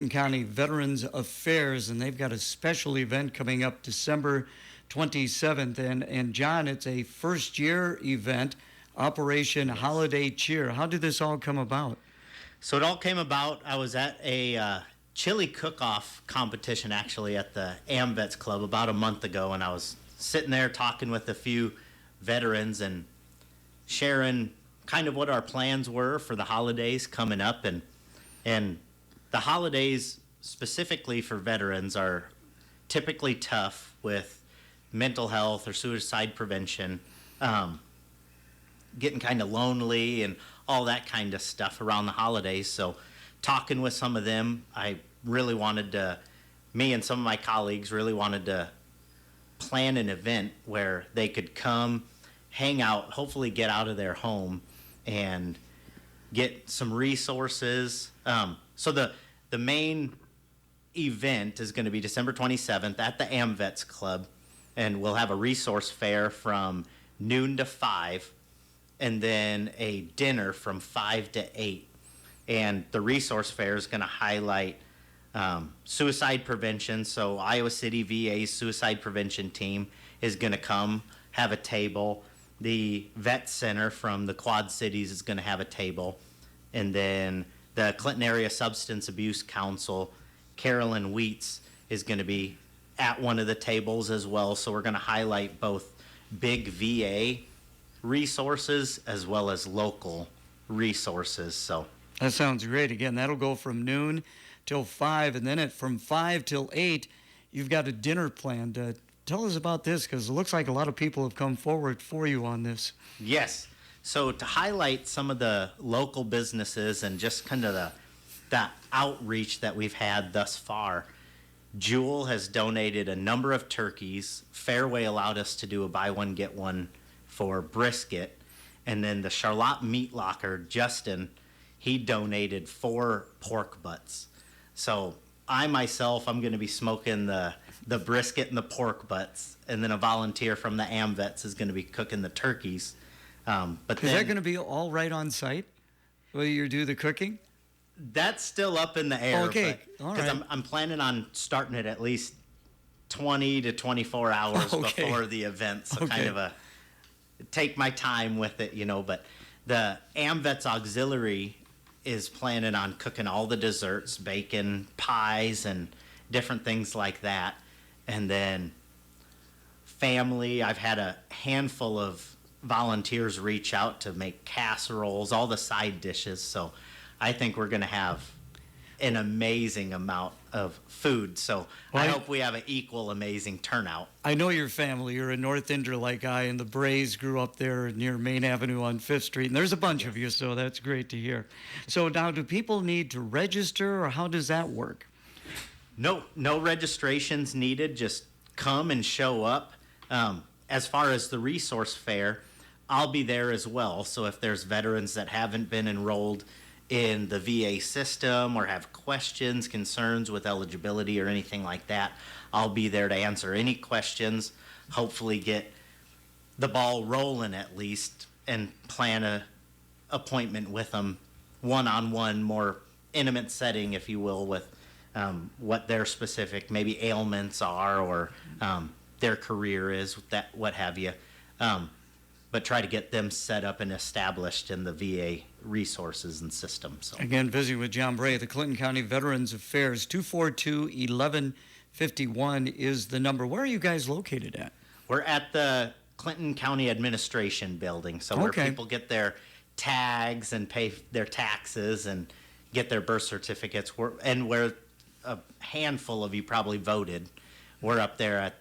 County Veterans Affairs, and they've got a special event coming up December 27th. And John, it's a first-year event, Operation Holiday Cheer. How did this all come about? So it all came about, I was at a chili cook-off competition actually at the AMVETS Club about a month ago, and I was sitting there talking with a few veterans and sharing kind of what our plans were for the holidays coming up. And the holidays specifically for veterans are typically tough with mental health or suicide prevention, getting kind of lonely and all that kind of stuff around the holidays. So talking with some of them, me and some of my colleagues really wanted to plan an event where they could come, hang out, hopefully get out of their home and get some resources. So the main event is going to be December 27th at the AMVETS Club, and we'll have a resource fair from noon to 5, and then a dinner from 5 to 8. And the resource fair is going to highlight suicide prevention. So Iowa City VA's suicide prevention team is going to come have a table. The Vet Center from the Quad Cities is going to have a table. And then the Clinton Area Substance Abuse Council, Carolyn Wheats, is going to be at one of the tables as well. So we're going to highlight both big VA resources as well as local resources. So that sounds great. Again, that'll go from noon till 5, and then from 5 till 8, you've got a dinner planned. Tell us about this, because it looks like a lot of people have come forward for you on this. Yes. So to highlight some of the local businesses and just kind of the outreach that we've had thus far, Jewel has donated a number of turkeys. Fairway allowed us to do a buy one, get one for brisket. And then the Charlotte Meat Locker, Justin, he donated 4 pork butts. So I'm going to be smoking the brisket and the pork butts. And then a volunteer from the AMVETS is going to be cooking the turkeys. But is that going to be all right on site? Will you do the cooking? That's still up in the air. Okay, all right. Because I'm planning on starting it at least 20 to 24 hours before the event. So kind of take my time with it, But the AMVETS Auxiliary is planning on cooking all the desserts, bacon, pies, and different things like that. And then family, I've had a handful of volunteers reach out to make casseroles, all the side dishes. So I think we're going to have an amazing amount of food. So I hope we have an equal amazing turnout. I know your family. You're a North Ender-like guy, and the Brays grew up there near Main Avenue on 5th Street. And there's a bunch of you, so that's great to hear. So now, do people need to register, or how does that work? No registrations needed. Just come and show up. As far as the resource fair, I'll be there as well. So if there's veterans that haven't been enrolled in the VA system or have questions, concerns with eligibility or anything like that, I'll be there to answer any questions, hopefully get the ball rolling at least, and plan a appointment with them one-on-one, more intimate setting, if you will, with what their specific maybe ailments are or their career is, what have you. But try to get them set up and established in the VA resources and systems. So. Again, visiting with John Bray, the Clinton County Veterans Affairs, 242-1151 is the number. Where are you guys located at? We're at the Clinton County Administration Building, so where people get their tags and pay their taxes and get their birth certificates, and where a handful of you probably voted. We're up there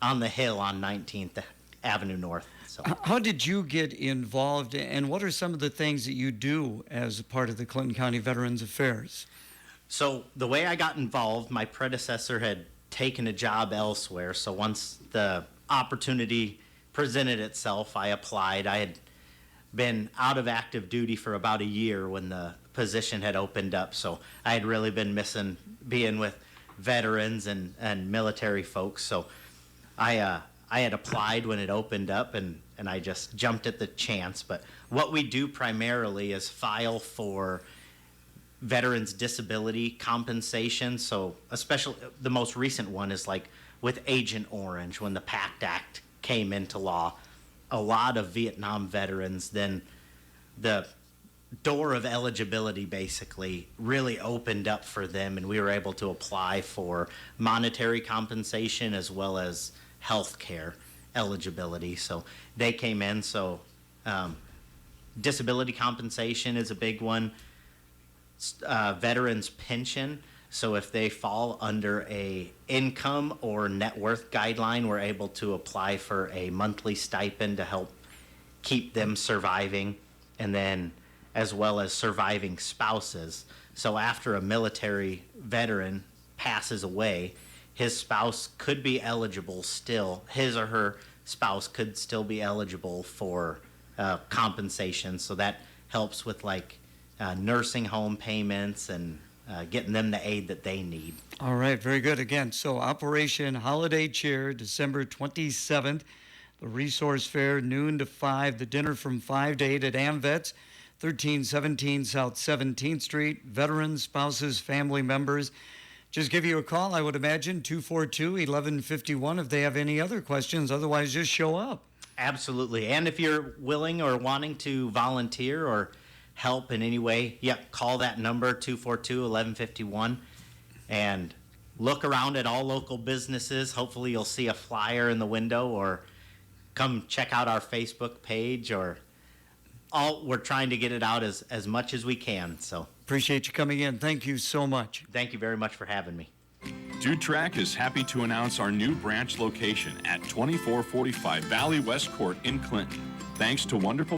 on the hill on 19th Avenue North. So. How did you get involved, and what are some of the things that you do as a part of the Clinton County Veterans Affairs? So the way I got involved, my predecessor had taken a job elsewhere. So once the opportunity presented itself, I applied. I had been out of active duty for about a year when the position had opened up. So I had really been missing being with veterans and military folks. So I had applied when it opened up, and I just jumped at the chance. But what we do primarily is file for veterans disability compensation. So especially the most recent one is like with Agent Orange, when the PACT Act came into law, a lot of Vietnam veterans, then the door of eligibility basically really opened up for them, and we were able to apply for monetary compensation as well as health care eligibility. So they came in. So disability compensation is a big one. Veterans pension. So if they fall under a income or net worth guideline, we're able to apply for a monthly stipend to help keep them surviving. And then as well as surviving spouses. So after a military veteran passes away, his spouse could be eligible still, his or her spouse could still be eligible for compensation. So that helps with like nursing home payments and getting them the aid that they need. All right, very good. Again, so Operation Holiday Cheer, December 27th. The resource fair, noon to 5. The dinner from 5 to 8 at AmVets, 1317 South 17th Street. Veterans, spouses, family members. Just give you a call, I would imagine, 242-1151 if they have any other questions. Otherwise, just show up. Absolutely. And if you're willing or wanting to volunteer or help in any way, call that number, 242-1151, and look around at all local businesses. Hopefully you'll see a flyer in the window, or come check out our Facebook page, or we're trying to get it out as much as we can. So Appreciate you coming in. Thank you so much. thank you very much for having me. Dude Track is happy to announce our new branch location at 2445 Valley West Court in Clinton. Thanks to wonderful